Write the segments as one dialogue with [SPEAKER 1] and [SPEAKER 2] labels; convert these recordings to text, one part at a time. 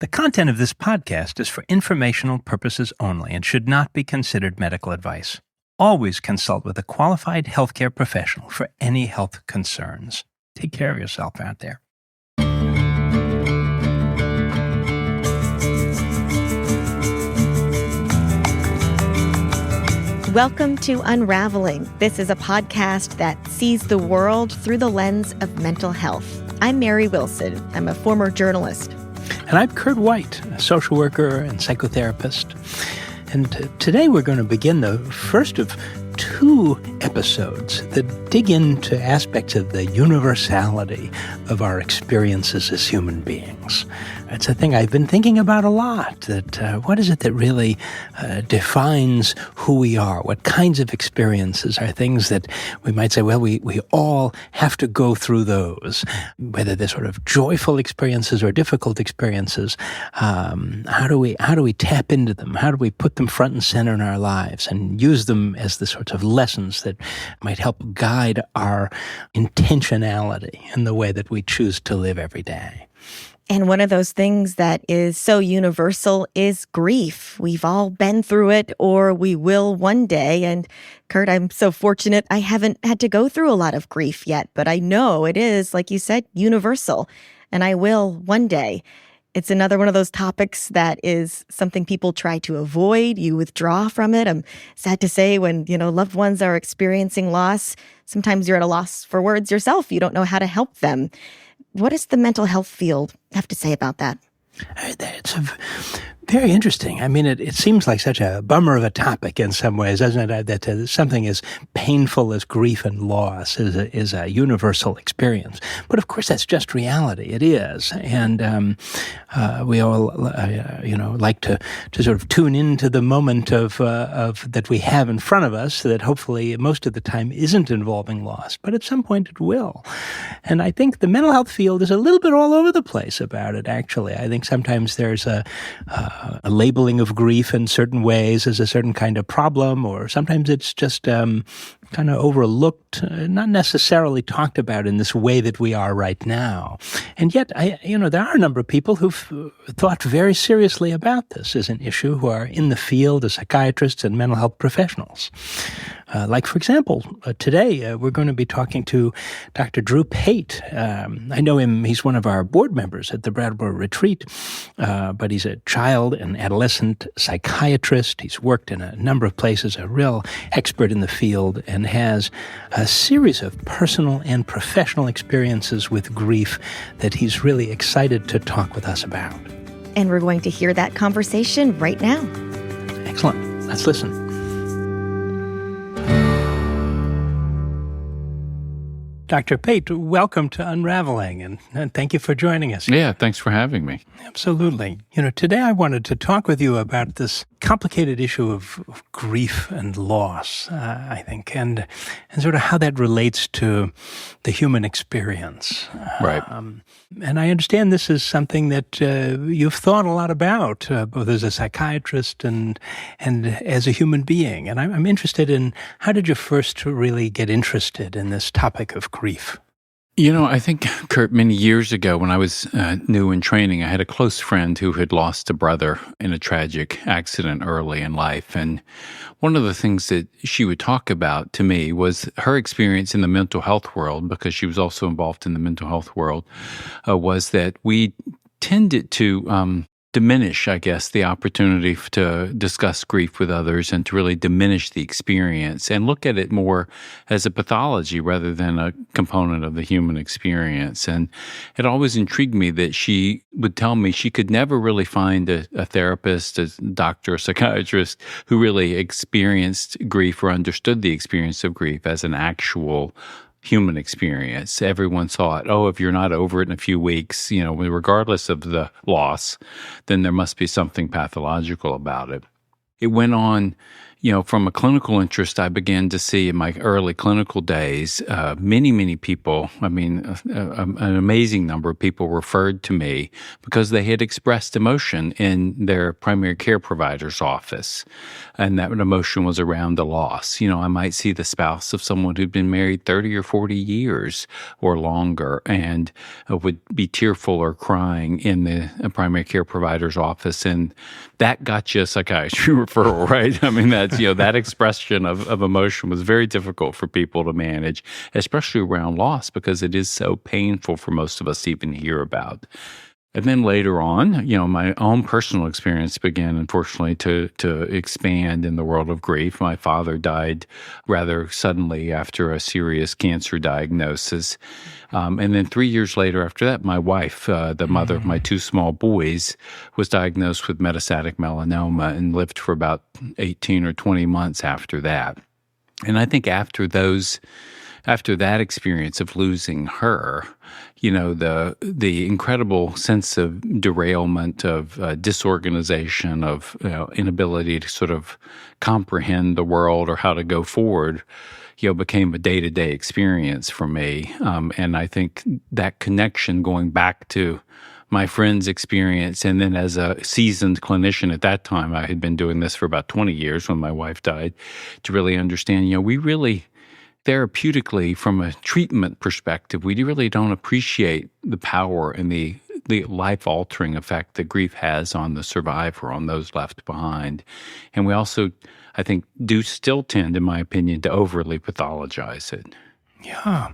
[SPEAKER 1] The content of this podcast is for informational purposes only and should not be considered medical advice. Always consult with a qualified healthcare professional for any health concerns. Take care of yourself out there.
[SPEAKER 2] Welcome to Unravelling. This is a podcast that sees the world through the lens of mental health. I'm Mary Wilson. I'm a former journalist.
[SPEAKER 1] And I'm Kurt White, a social worker and psychotherapist. And today we're going to begin the first of two episodes that dig into aspects of the universality of our experiences as human beings. It's a thing I've been thinking about a lot, that what is it that really defines who we are? What kinds of experiences are things that we might say, well, we all have to go through those, whether they're sort of joyful experiences or difficult experiences. How do we tap into them? How do we put them front and center in our lives and use them as the sorts of lessons that might help guide our intentionality in the way that we choose to live every day?
[SPEAKER 2] And one of those things that is so universal is grief. We've all been through it, or we will one day. And Kurt, I'm so fortunate I haven't had to go through a lot of grief yet, but I know it is, like you said, universal, and I will one day. It's another one of those topics that is something people try to avoid. You withdraw from it. I'm sad to say when, loved ones are experiencing loss, sometimes you're at a loss for words yourself. You don't know how to help them. What does the mental health field have to say about that?
[SPEAKER 1] It's very interesting. I mean, it seems like such a bummer of a topic in some ways, doesn't it? That something as painful as grief and loss is a universal experience. But of course, that's just reality. It is, and we all, like to sort of tune into the moment of that we have in front of us. That hopefully, most of the time, isn't involving loss, but at some point it will. And I think the mental health field is a little bit all over the place about it. Actually, I think sometimes there's a labeling of grief in certain ways as a certain kind of problem, or sometimes it's just kind of overlooked, not necessarily talked about in this way that we are right now. And yet, there are a number of people who've thought very seriously about this as an issue, who are in the field as psychiatrists and mental health professionals. Like, for example, today we're going to be talking to Dr. Drew Pate. I know him. He's one of our board members at the Brattleboro Retreat, but he's a child and adolescent psychiatrist. He's worked in a number of places, a real expert in the field, and has a series of personal and professional experiences with grief that he's really excited to talk with us about.
[SPEAKER 2] And we're going to hear that conversation right now.
[SPEAKER 1] Excellent. Let's listen. Dr. Pate, welcome to Unravelling, and thank you for joining us.
[SPEAKER 3] Yeah, thanks for having me.
[SPEAKER 1] Absolutely. Today I wanted to talk with you about this complicated issue of grief and loss, I think, and sort of how that relates to the human experience.
[SPEAKER 3] Right.
[SPEAKER 1] And I understand this is something that you've thought a lot about, both as a psychiatrist and as a human being. And I'm interested in, how did you first really get interested in this topic of grief?
[SPEAKER 3] I think, Kurt, many years ago when I was new in training, I had a close friend who had lost a brother in a tragic accident early in life. And one of the things that she would talk about to me was her experience in the mental health world, because she was also involved in the mental health world, was that we tended to diminish, I guess, the opportunity to discuss grief with others and to really diminish the experience and look at it more as a pathology rather than a component of the human experience. And it always intrigued me that she would tell me she could never really find a therapist, a doctor, a psychiatrist who really experienced grief or understood the experience of grief as an actual human experience. Everyone thought, if you're not over it in a few weeks, regardless of the loss, then there must be something pathological about it. It went on, From a clinical interest, I began to see in my early clinical days, many people, an amazing number of people referred to me because they had expressed emotion in their primary care provider's office. And that emotion was around a loss. I might see the spouse of someone who'd been married 30 or 40 years or longer and would be tearful or crying in the primary care provider's office. And that got you a psychiatry referral, right? That expression of emotion was very difficult for people to manage, especially around loss, because it is so painful for most of us to even hear about. And then later on, my own personal experience began, unfortunately, to expand in the world of grief. My father died rather suddenly after a serious cancer diagnosis. And then 3 years later after that, my wife, the mother of my two small boys, was diagnosed with metastatic melanoma and lived for about 18 or 20 months after that. And I think after that experience of losing her, the incredible sense of derailment, of disorganization, of inability to sort of comprehend the world or how to go forward, became a day-to-day experience for me. And I think that connection going back to my friend's experience, and then as a seasoned clinician at that time, I had been doing this for about 20 years when my wife died, to really understand, we really therapeutically, from a treatment perspective, we really don't appreciate the power and the life-altering effect that grief has on the survivor, on those left behind. And we also, I think, do still tend, in my opinion, to overly pathologize it.
[SPEAKER 1] Yeah.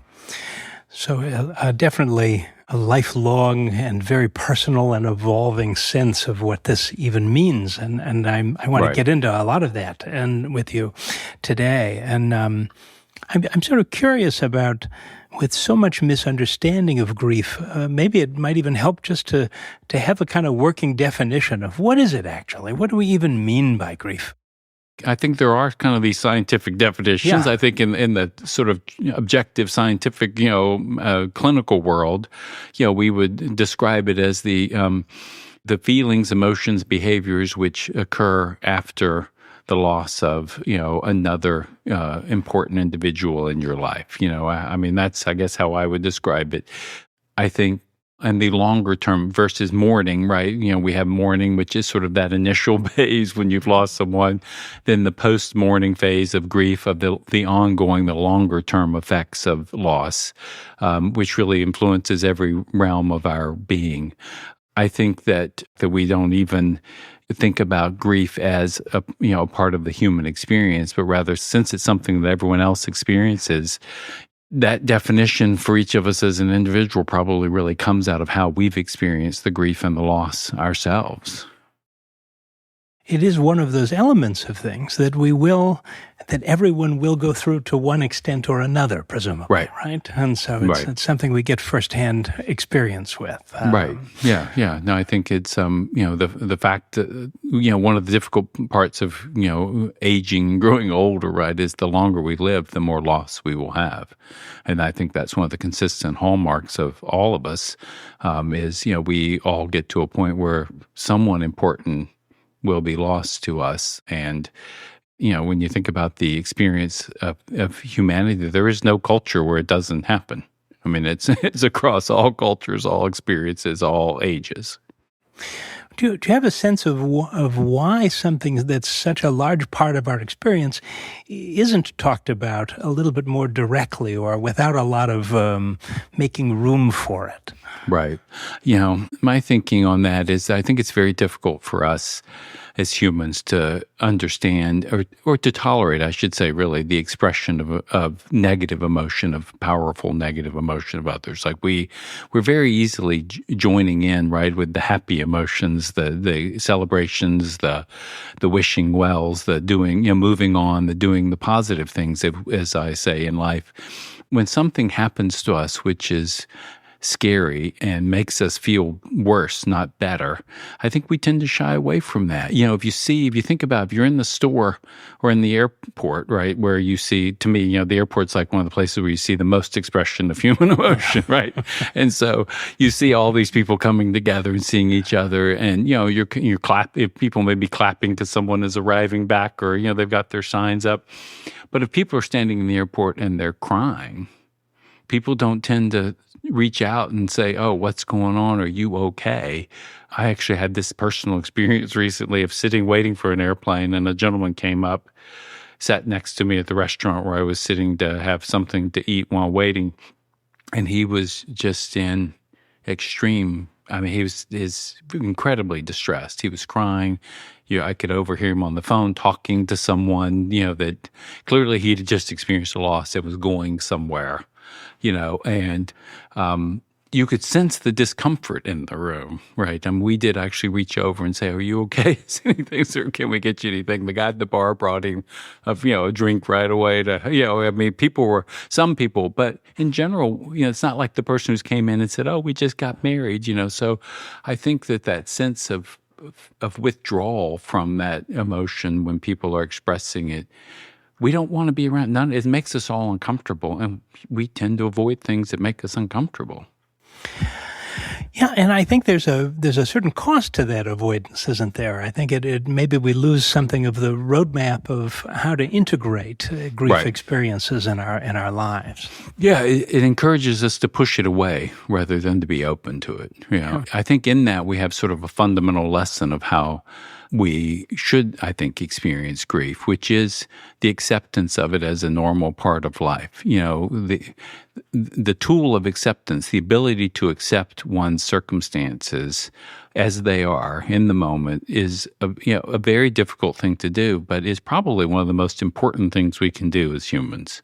[SPEAKER 1] So definitely a lifelong and very personal and evolving sense of what this even means. And I want to get into a lot of that and with you today. And I'm sort of curious about, with so much misunderstanding of grief, maybe it might even help just to have a kind of working definition of what is it actually? What do we even mean by grief?
[SPEAKER 3] I think there are kind of these scientific definitions.
[SPEAKER 1] Yeah.
[SPEAKER 3] I think in the sort of objective scientific, clinical world, we would describe it as the feelings, emotions, behaviors which occur after the loss of, another important individual in your life. That's, I guess, how I would describe it. I think in the longer term versus mourning, right? We have mourning, which is sort of that initial phase when you've lost someone. Then the post-mourning phase of grief, of the ongoing, the longer term effects of loss, which really influences every realm of our being. I think that we don't even think about grief as a part of the human experience, but rather, since it's something that everyone else experiences, that definition for each of us as an individual probably really comes out of how we've experienced the grief and the loss ourselves.
[SPEAKER 1] It is one of those elements of things that everyone will go through to one extent or another, presumably, right? And so it's something we get firsthand experience with.
[SPEAKER 3] Right. Yeah. No, I think it's, the fact that, one of the difficult parts of, aging and growing older, right, is the longer we live, the more loss we will have. And I think that's one of the consistent hallmarks of all of us, is, we all get to a point where someone important will be lost to us. And, when you think about the experience of humanity, there is no culture where it doesn't happen. It's across all cultures, all experiences, all ages.
[SPEAKER 1] Do you have a sense of why something that's such a large part of our experience isn't talked about a little bit more directly or without a lot of making room for it?
[SPEAKER 3] Right. My thinking on that is I think it's very difficult for us as humans to understand or to tolerate, I should say, really, the expression of negative emotion, of powerful negative emotion of others. Like we're very easily joining in, right, with the happy emotions, the celebrations, the wishing wells, the doing, moving on, the doing the positive things, as I say, in life. When something happens to us, which is scary and makes us feel worse, not better, I think we tend to shy away from that. If you think about, if you're in the store or in the airport, right, where you see, to me, the airport's like one of the places where you see the most expression of human emotion, right? And so you see all these people coming together and seeing each other, and you're if people may be clapping to someone as arriving back, or they've got their signs up. But if people are standing in the airport and they're crying, people don't tend to reach out and say, "Oh, what's going on? Are you okay?" I actually had this personal experience recently of sitting waiting for an airplane, and a gentleman came up, sat next to me at the restaurant where I was sitting to have something to eat while waiting, and he was just in extreme. I mean, he is incredibly distressed. He was crying. I could overhear him on the phone talking to someone, that clearly he had just experienced a loss that was going somewhere, and you could sense the discomfort in the room, right? And we did actually reach over and say, "Are you okay? Is anything, sir? Can we get you anything?" The guy at the bar brought him a drink right away some people, but in general, it's not like the person who came in and said, "Oh, we just got married," So I think that sense of withdrawal from that emotion when people are expressing it, we don't want to be around. It makes us all uncomfortable, and we tend to avoid things that make us uncomfortable.
[SPEAKER 1] Yeah, and I think there's a certain cost to that avoidance, isn't there? I think it maybe we lose something of the roadmap of how to integrate grief experiences in our lives.
[SPEAKER 3] Yeah, it encourages us to push it away rather than to be open to it. I think in that we have sort of a fundamental lesson of how we should, I think, experience grief, which is the acceptance of it as a normal part of life. The tool of acceptance, the ability to accept one's circumstances as they are in the moment, is a very difficult thing to do, but is probably one of the most important things we can do as humans.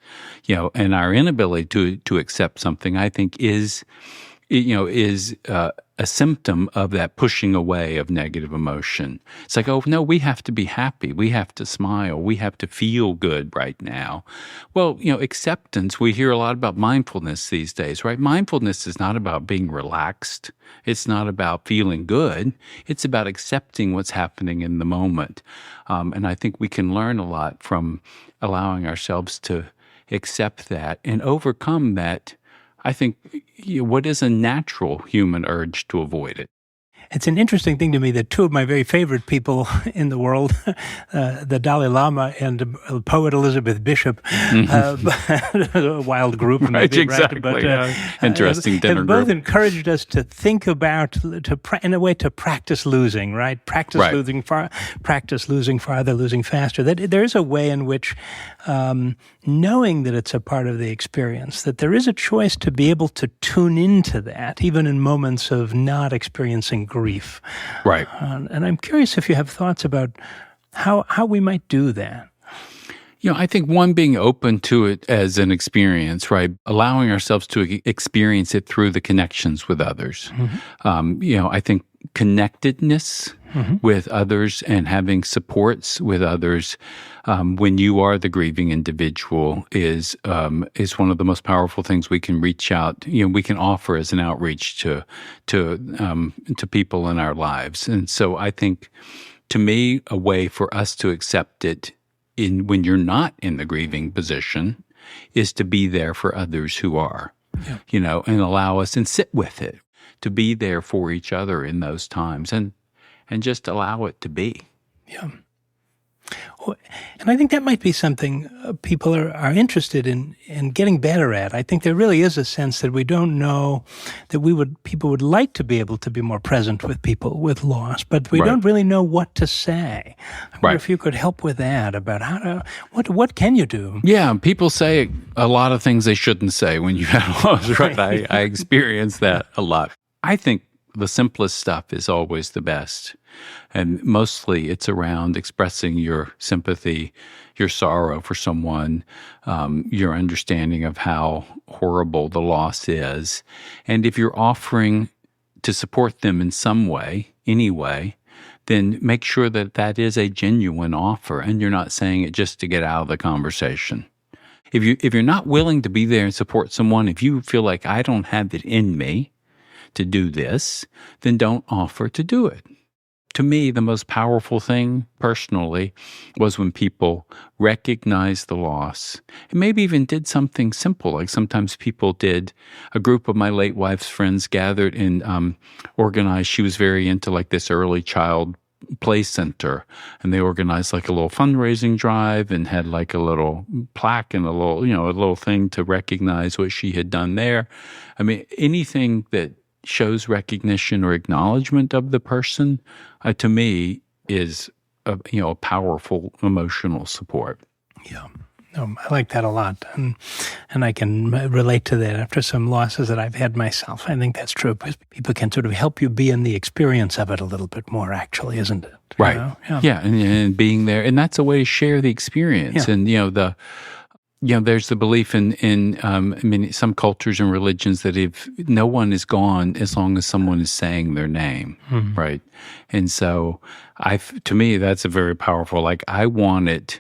[SPEAKER 3] And our inability to accept something, I think, is a symptom of that pushing away of negative emotion. It's like, oh, no, we have to be happy. We have to smile. We have to feel good right now. Well, acceptance, we hear a lot about mindfulness these days, right? Mindfulness is not about being relaxed. It's not about feeling good. It's about accepting what's happening in the moment. And I think we can learn a lot from allowing ourselves to accept that and overcome that. I think what is a natural human urge to avoid it.
[SPEAKER 1] It's an interesting thing to me that two of my very favorite people in the world, the Dalai Lama and poet Elizabeth Bishop, a wild group, maybe,
[SPEAKER 3] exactly.
[SPEAKER 1] But
[SPEAKER 3] interesting dinner
[SPEAKER 1] have both
[SPEAKER 3] group.
[SPEAKER 1] encouraged us to think about, in a way, to practice losing, right? Practice losing farther, losing faster. That there is a way in which, knowing that it's a part of the experience, that there is a choice to be able to tune into that, even in moments of not experiencing grief.
[SPEAKER 3] Right.
[SPEAKER 1] And I'm curious if you have thoughts about how we might do that.
[SPEAKER 3] I think one, being open to it as an experience, right? Allowing ourselves to experience it through the connections with others. Mm-hmm. I think connectedness with others and having supports with others when you are the grieving individual is one of the most powerful things we can reach out. We can offer as an outreach to people in our lives. And so I think, to me, a way for us to accept it when you're not in the grieving position is to be there for others who are, and allow us and sit with it, to be there for each other in those times and just allow it to be.
[SPEAKER 1] Yeah. And I think that might be something people are interested in getting better at. I think there really is a sense that we don't know that people would like to be able to be more present with people with loss, but we don't really know what to say. I wonder if you could help with that, about what can you do?
[SPEAKER 3] Yeah, people say a lot of things they shouldn't say when you have loss, right? I experience that a lot. I think the simplest stuff is always the best. And mostly it's around expressing your sympathy, your sorrow for someone, your understanding of how horrible the loss is. And if you're offering to support them in some way, any way, then make sure that is a genuine offer and you're not saying it just to get out of the conversation. If you're not willing to be there and support someone, if you feel like, I don't have it in me, to do this, then don't offer to do it. To me, the most powerful thing personally was when people recognized the loss and maybe even did something simple. Like sometimes people did, a group of my late wife's friends gathered and organized. She was very into like this early child play center, and they organized like a little fundraising drive and had like a little plaque and a little thing to recognize what she had done there. I mean, anything that shows recognition or acknowledgement of the person, to me, is a powerful emotional support.
[SPEAKER 1] Yeah. No, I like that a lot, and I can relate to that after some losses that I've had myself. I think that's true because people can sort of help you be in the experience of it a little bit more, actually, isn't it?
[SPEAKER 3] Right.
[SPEAKER 1] You know?
[SPEAKER 3] Yeah, and being there, and that's a way to share the experience.
[SPEAKER 1] Yeah.
[SPEAKER 3] And there's the belief in some cultures and religions that if no one is gone as long as someone is saying their name, right? And so, to me, that's a very powerful. Like I wanted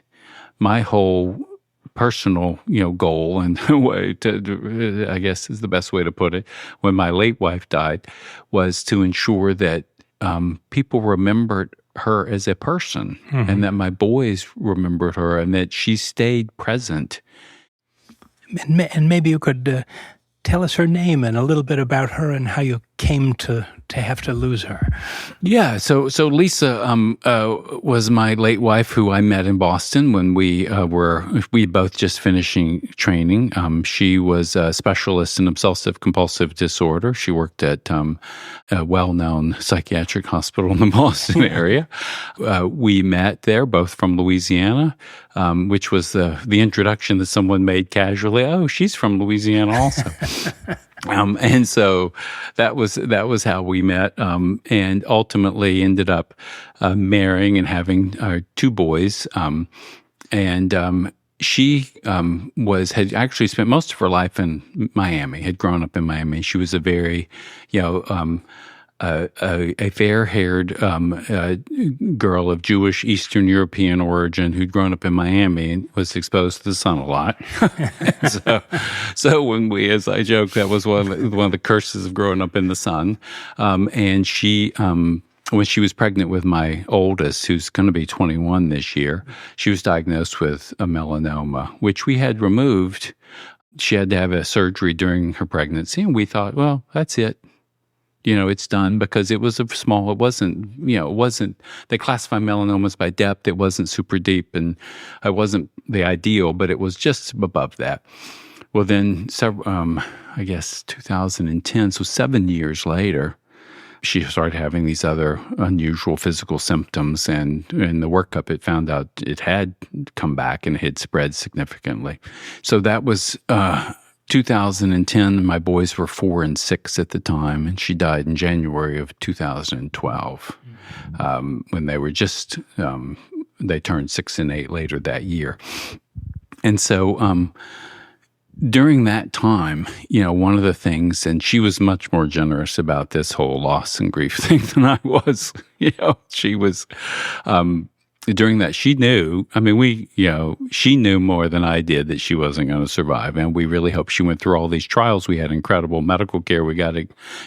[SPEAKER 3] my whole personal, goal and way to, I guess is the best way to put it, when my late wife died, was to ensure that people remembered her as a person, and that my boys remembered her, and that she stayed present.
[SPEAKER 1] And maybe you could tell us her name and a little bit about her and how you came to have to lose her.
[SPEAKER 3] Yeah, so Lisa was my late wife who I met in Boston when we both just finishing training. She was a specialist in obsessive compulsive disorder. She worked at a well-known psychiatric hospital in the Boston area. We met there, both from Louisiana, which was the introduction that someone made casually. Oh, she's from Louisiana also. And so that was how we met, and ultimately ended up marrying and having our two boys. She had actually spent most of her life in Miami, had grown up in Miami. She was a very, a fair-haired girl of Jewish Eastern European origin who'd grown up in Miami and was exposed to the sun a lot. so when as I joke, that was one of the curses of growing up in the sun. And she, when she was pregnant with my oldest, who's going to be 21 this year, she was diagnosed with a melanoma, which we had removed. She had to have a surgery during her pregnancy, and we thought, well, that's it. It's done, because it wasn't, they classify melanomas by depth. It wasn't super deep, and it wasn't the ideal, but it was just above that. Well, then, I guess 2010, so 7 years later, she started having these other unusual physical symptoms, and in the workup, it found out it had come back and it had spread significantly. So that was 2010, my boys were 4 and 6 at the time, and she died in January of 2012, when they were just, they turned 6 and 8 later that year. And so during that time, one of the things, and she was much more generous about this whole loss and grief thing than I was, she was, during that, she knew, she knew more than I did that she wasn't going to survive. And we really hoped. She went through all these trials. We had incredible medical care. We got,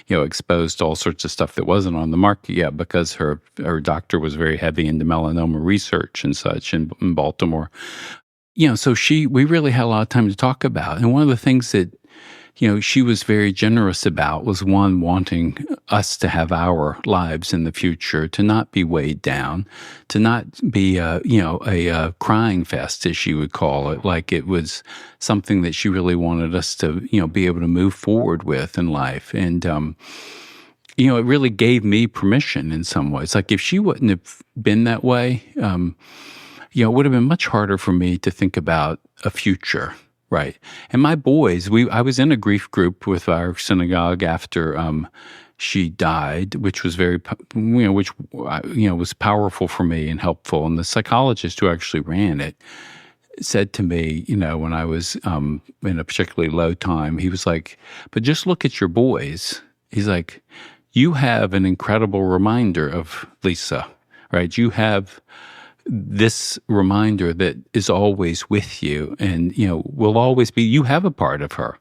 [SPEAKER 3] exposed to all sorts of stuff that wasn't on the market yet, because her doctor was very heavy into melanoma research and such in Baltimore. So we really had a lot of time to talk about. And one of the things that, she was very generous about was, one, wanting us to have our lives in the future, to not be weighed down, to not be, a crying fest, as she would call it. Like it was something that she really wanted us to, be able to move forward with in life. And, it really gave me permission in some ways. Like if she wouldn't have been that way, it would have been much harder for me to think about a future. Right. And my boys, I was in a grief group with our synagogue after she died, which was was powerful for me and helpful. And the psychologist who actually ran it said to me, when I was in a particularly low time, he was like, but just look at your boys. He's like, you have an incredible reminder of Lisa, right? You have this reminder that is always with you, and will always be. You have a part of her,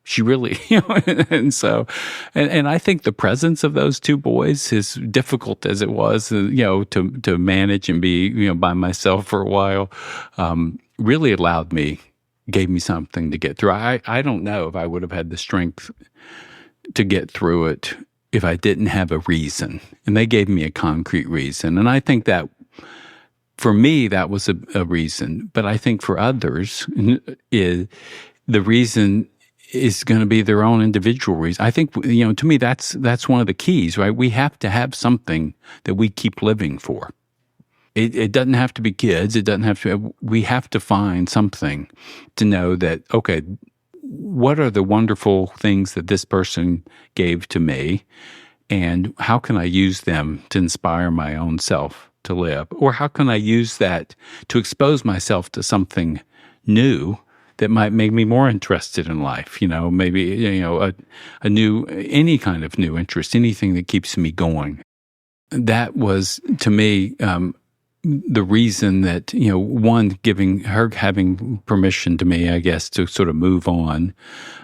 [SPEAKER 3] She really, and so, and I think the presence of those two boys, as difficult as it was, to manage and be, by myself for a while, really gave me something to get through. I don't know if I would have had the strength to get through it if I didn't have a reason. And they gave me a concrete reason. And I think that for me, that was a reason. But I think for others, the reason is going to be their own individual reason. I think, to me, that's one of the keys, right? We have to have something that we keep living for. It doesn't have to be kids. It doesn't have to. We have to find something to know that, okay, what are the wonderful things that this person gave to me, and how can I use them to inspire my own self to live? Or how can I use that to expose myself to something new that might make me more interested in life? Maybe, any kind of new interest, anything that keeps me going. That was, to me, the reason that, one, having permission to me, I guess, to sort of move on.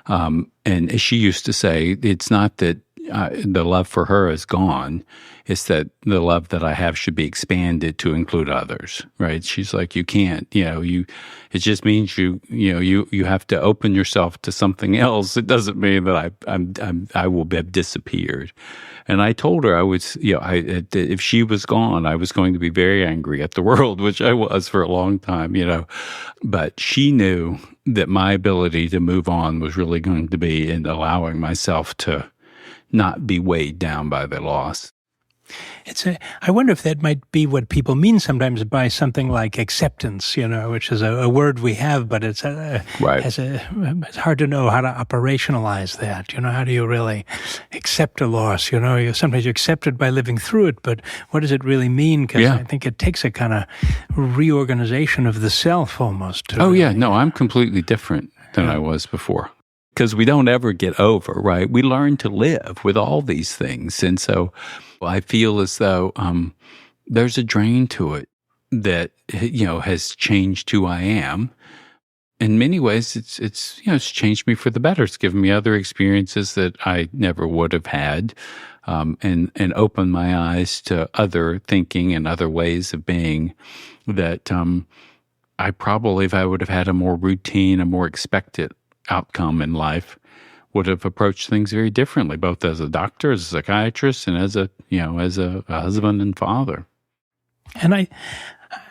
[SPEAKER 3] And as she used to say, it's not that the love for her is gone. It's that the love that I have should be expanded to include others, right? She's like, you can't, it just means you have to open yourself to something else. It doesn't mean that I will have disappeared. And I told her if she was gone, I was going to be very angry at the world, which I was for a long time, But she knew that my ability to move on was really going to be in allowing myself to not be weighed down by the loss.
[SPEAKER 1] I wonder if that might be what people mean sometimes by something like acceptance, which is a word we have, but it's it's hard to know how to operationalize that. How do you really accept a loss? Sometimes you accept it by living through it, but what does it really mean? Because I think it takes a kind of reorganization of the self almost.
[SPEAKER 3] No, I'm completely different than I was before. Because we don't ever get over, right? We learn to live with all these things. And so I feel as though there's a drain to it that, has changed who I am. In many ways, it's changed me for the better. It's given me other experiences that I never would have had, and opened my eyes to other thinking and other ways of being that I probably, if I would have had a more routine, a more expected outcome in life, would have approached things very differently, both as a doctor, as a psychiatrist, and as a husband and father. And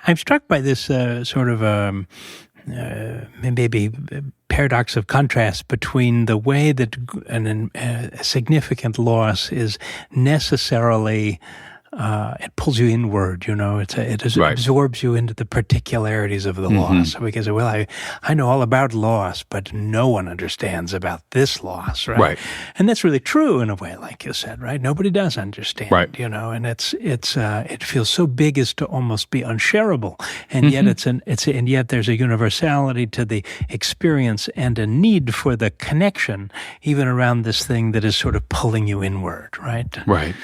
[SPEAKER 1] I'm struck by this sort of maybe paradox of contrast between the way that a significant loss is necessarily it pulls you inward, it absorbs you into the particularities of the loss. Because, I know all about loss, but no one understands about this loss, right? And that's really true in a way, like you said, right? Nobody does understand, and it feels so big as to almost be unshareable. And yet yet there's a universality to the experience and a need for the connection, even around this thing that is sort of pulling you inward, right?
[SPEAKER 3] Right.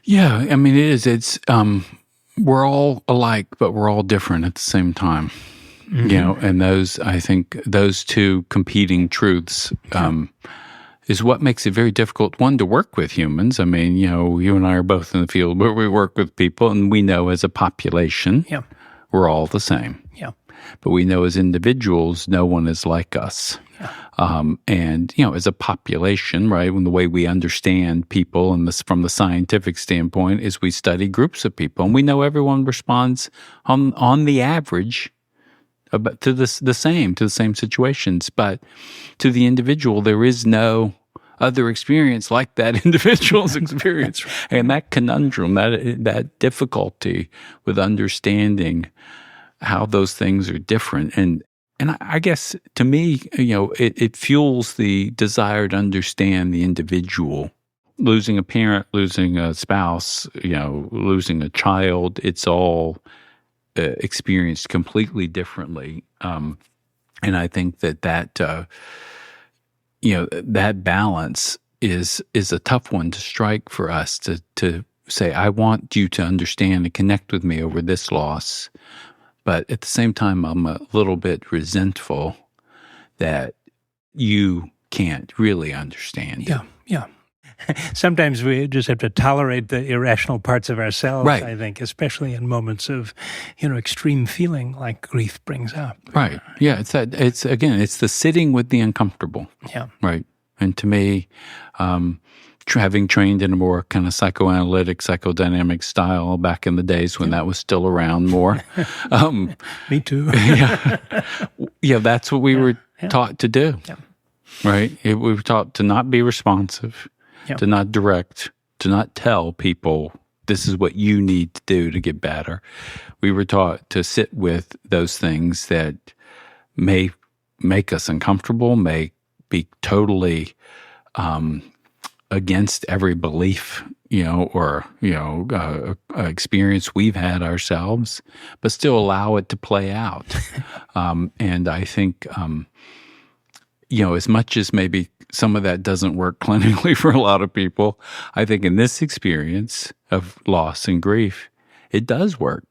[SPEAKER 3] Yeah, it is. It's we're all alike, but we're all different at the same time. And I think those two competing truths is what makes it very difficult, one, to work with humans. You and I are both in the field where we work with people, and we know as a population, we're all the same. But we know as individuals, no one is like us. And, as a population, right, when the way we understand people and from the scientific standpoint is we study groups of people, and we know everyone responds on the average to the same situations. But to the individual, there is no other experience like that individual's experience. And that conundrum, that difficulty with understanding how those things are different. And I guess, to me, it fuels the desire to understand the individual. Losing a parent, losing a spouse, losing a child, it's all experienced completely differently. And I think that balance is a tough one to strike for us to say, I want you to understand and connect with me over this loss. But at the same time, I'm a little bit resentful that you can't really understand.
[SPEAKER 1] Yeah, yeah. Sometimes we just have to tolerate the irrational parts of ourselves,
[SPEAKER 3] Right.
[SPEAKER 1] I think, especially in moments of, extreme feeling like grief brings up.
[SPEAKER 3] Right. Yeah. It's the sitting with the uncomfortable.
[SPEAKER 1] Yeah.
[SPEAKER 3] Right. And to me, having trained in a more kind of psychoanalytic, psychodynamic style back in the days when that was still around more.
[SPEAKER 1] Me too.
[SPEAKER 3] Yeah, that's what we were taught to do.
[SPEAKER 1] Yeah.
[SPEAKER 3] Right? We were taught to not be responsive, to not direct, to not tell people this is what you need to do to get better. We were taught to sit with those things that may make us uncomfortable, may be totally against every belief, or experience we've had ourselves, but still allow it to play out. And I think, as much as maybe some of that doesn't work clinically for a lot of people, I think in this experience of loss and grief, it does work.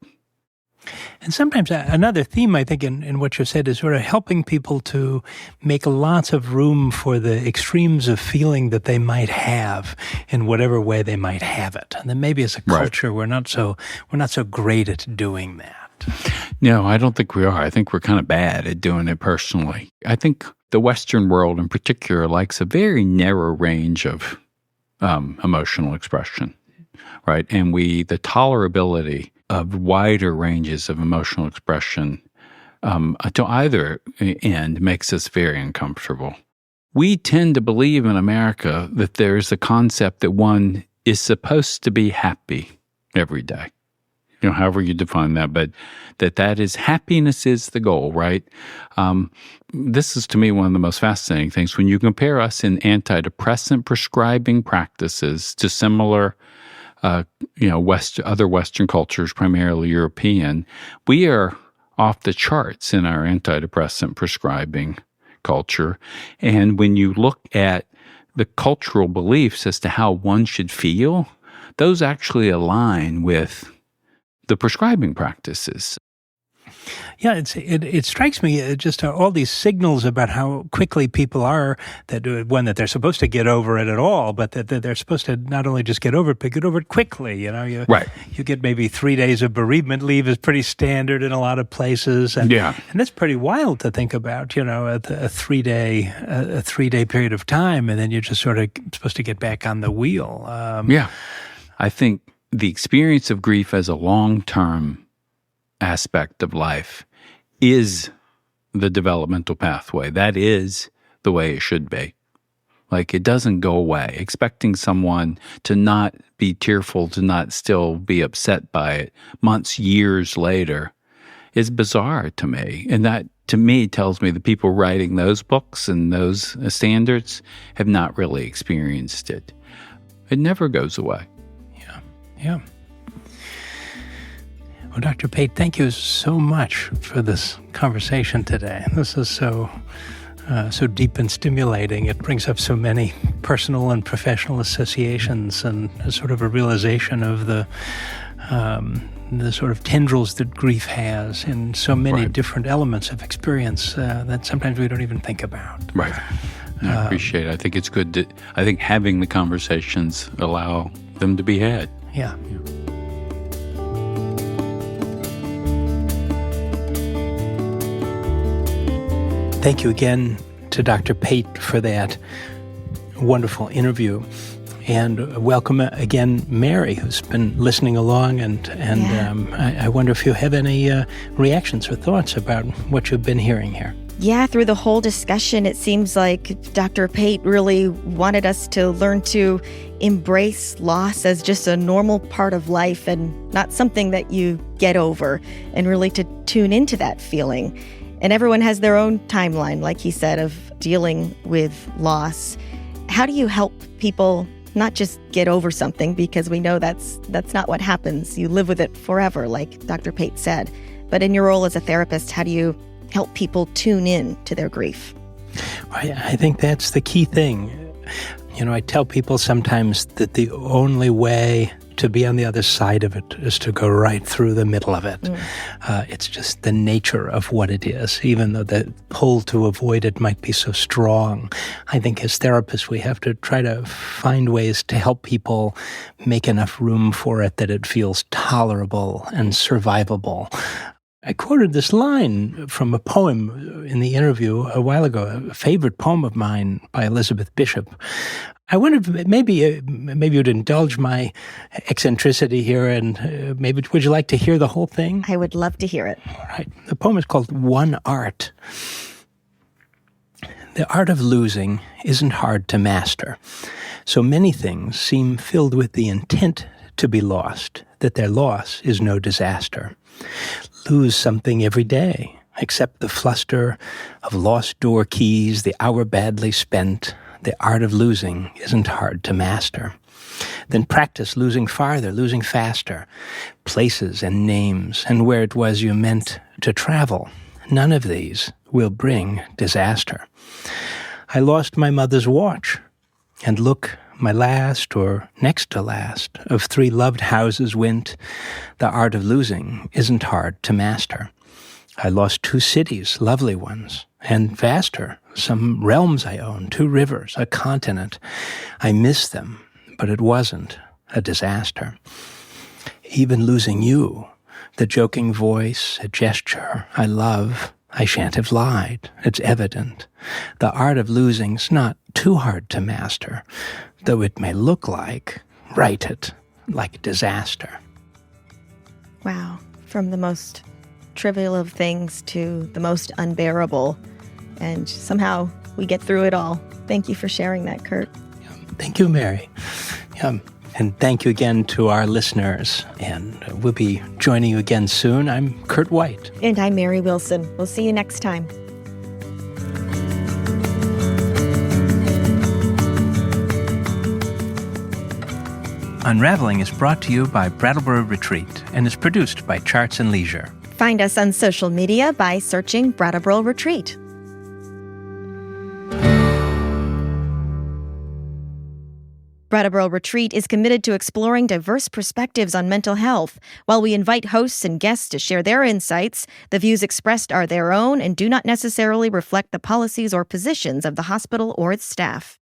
[SPEAKER 1] And sometimes another theme, I think, in what you said is sort of helping people to make lots of room for the extremes of feeling that they might have in whatever way they might have it. And then maybe as a culture, we're not so great at doing that.
[SPEAKER 3] No, I don't think we are. I think we're kind of bad at doing it personally. I think the Western world in particular likes a very narrow range of emotional expression, right? And the tolerability of wider ranges of emotional expression to either end makes us very uncomfortable. We tend to believe in America that there's a concept that one is supposed to be happy every day. However you define that, but that is happiness is the goal, right? This is to me one of the most fascinating things. When you compare us in antidepressant prescribing practices to similar other Western cultures, primarily European, we are off the charts in our antidepressant prescribing culture. And when you look at the cultural beliefs as to how one should feel, those actually align with the prescribing practices.
[SPEAKER 1] Yeah, it strikes me just all these signals about how quickly people are that they're supposed to get over it at all, but that they're supposed to not only just get over it, but get over it quickly. You get maybe 3 days of bereavement leave is pretty standard in a lot of places, and that's pretty wild to think about. A 3 day period of time, and then you're just sort of supposed to get back on the wheel.
[SPEAKER 3] I think the experience of grief as a long-term aspect of life is the developmental pathway. That is the way it should be. Like, it doesn't go away. Expecting someone to not be tearful, to not still be upset by it months, years later is bizarre to me. And that, to me, tells me the people writing those books and those standards have not really experienced it. It never goes away.
[SPEAKER 1] Yeah. Well, Dr. Pate, thank you so much for this conversation today. This is so deep and stimulating. It brings up so many personal and professional associations and sort of a realization of the sort of tendrils that grief has in so many different elements of experience that sometimes we don't even think about.
[SPEAKER 3] Right. I appreciate it. I think it's good I think having the conversations allow them to be had.
[SPEAKER 1] Yeah. Thank you again to Dr. Pate for that wonderful interview. And welcome again, Mary, who's been listening along. And I wonder if you have any reactions or thoughts about what you've been hearing here.
[SPEAKER 2] Yeah, through the whole discussion, it seems like Dr. Pate really wanted us to learn to embrace loss as just a normal part of life and not something that you get over, and really to tune into that feeling. And everyone has their own timeline, like he said, of dealing with loss. How do you help people not just get over something, because we know that's not what happens. You live with it forever, like Dr. Pate said. But in your role as a therapist, how do you help people tune in to their grief?
[SPEAKER 1] I think that's the key thing. I tell people sometimes that the only way to be on the other side of it is to go right through the middle of it. It's just the nature of what it is, even though the pull to avoid it might be so strong. I think as therapists, we have to try to find ways to help people make enough room for it that it feels tolerable and survivable. I quoted this line from a poem in the interview a while ago, a favorite poem of mine by Elizabeth Bishop. I wondered if maybe you'd indulge my eccentricity here, and maybe would you like to hear the whole thing?
[SPEAKER 2] I would love to hear it.
[SPEAKER 1] All right. The poem is called One Art. The art of losing isn't hard to master. So many things seem filled with the intent to be lost, that their loss is no disaster. Lose something every day, except the fluster of lost door keys, the hour badly spent. The art of losing isn't hard to master. Then practice losing farther, losing faster, places and names, and where it was you meant to travel. None of these will bring disaster. I lost my mother's watch, and look, my last, or next to last, of 3 loved houses went. The art of losing isn't hard to master. I lost 2 cities, lovely ones, and vaster, some realms I own, 2 rivers, a continent. I miss them, but it wasn't a disaster. Even losing you, the joking voice, a gesture I love, I shan't have lied, it's evident. The art of losing's not too hard to master, though it may look like, write it, like disaster.
[SPEAKER 2] Wow. From the most trivial of things to the most unbearable. And somehow we get through it all. Thank you for sharing that, Kurt.
[SPEAKER 1] Thank you, Mary. And thank you again to our listeners. And we'll be joining you again soon. I'm Kurt White.
[SPEAKER 2] And I'm Mary Wilson. We'll see you next time.
[SPEAKER 1] Unravelling is brought to you by Brattleboro Retreat and is produced by Charts and Leisure.
[SPEAKER 2] Find us on social media by searching Brattleboro Retreat. Brattleboro Retreat is committed to exploring diverse perspectives on mental health. While we invite hosts and guests to share their insights, the views expressed are their own and do not necessarily reflect the policies or positions of the hospital or its staff.